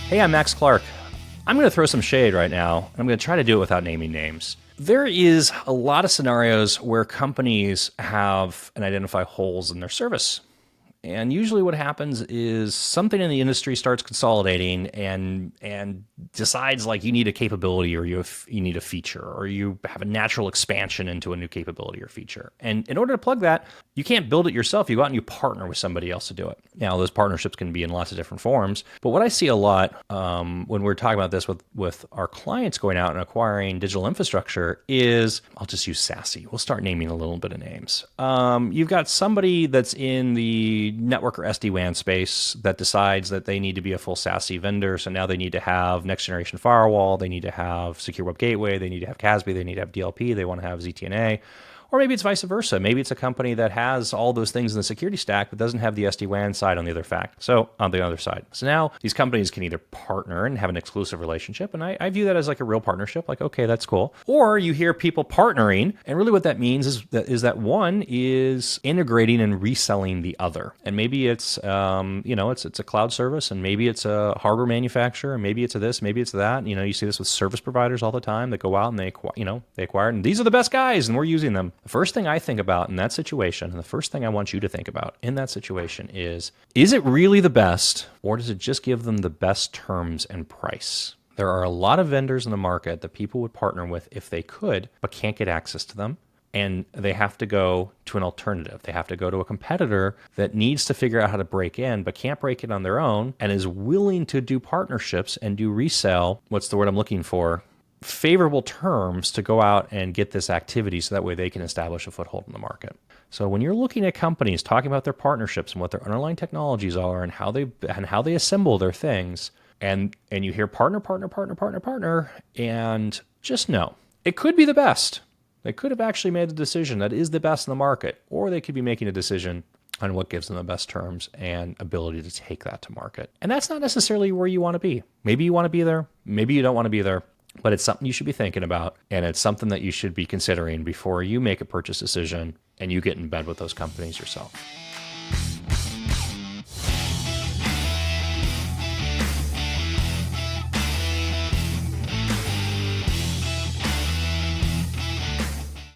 Hey, I'm Max Clark. I'm going to throw some shade right now, and I'm going to try to do it without naming names. There is a lot of scenarios where companies have and identify holes in their service. And usually what happens is something in the industry starts consolidating and decides like you need a capability or you need a feature or you have a natural expansion into a new capability or feature. And in order to plug that, you can't build it yourself. You go out and you partner with somebody else to do it. Now, those partnerships can be in lots of different forms. But what I see a lot when we're talking about this with our clients going out and acquiring digital infrastructure is, I'll just use SASE. We'll start naming a little bit of names. You've got somebody that's in the network or SD-WAN space that decides that they need to be a full SASE vendor. So now they need to have next generation firewall. They need to have secure web gateway. They need to have CASB. They need to have DLP. They want to have ZTNA. Or maybe it's vice versa. Maybe it's a company that has all those things in the security stack, but doesn't have the SD-WAN side on the other side. So now these companies can either partner and have an exclusive relationship. And I view that as like a real partnership. Like, okay, that's cool. Or you hear people partnering. And really what that means is that one is integrating and reselling the other. And maybe it's, it's a cloud service, and maybe it's a hardware manufacturer, and maybe it's a this, maybe it's that. You see this with service providers all the time that go out and they acquire, and these are the best guys and we're using them. The first thing I think about in that situation, and the first thing I want you to think about in that situation is it really the best, or does it just give them the best terms and price? There are a lot of vendors in the market that people would partner with if they could, but can't get access to them. And they have to go to an alternative. They have to go to a competitor that needs to figure out how to break in, but can't break it on their own, and is willing to do partnerships and do resell. What's the word I'm looking for? Favorable terms to go out and get this activity so that way they can establish a foothold in the market. So when you're looking at companies talking about their partnerships and what their underlying technologies are and how they assemble their things, and you hear partner, and just know it could be the best. They could have actually made a decision that is the best in the market, or they could be making a decision on what gives them the best terms and ability to take that to market. And that's not necessarily where you want to be. Maybe you want to be there, maybe you don't want to be there. But it's something you should be thinking about, and it's something that you should be considering before you make a purchase decision and you get in bed with those companies yourself.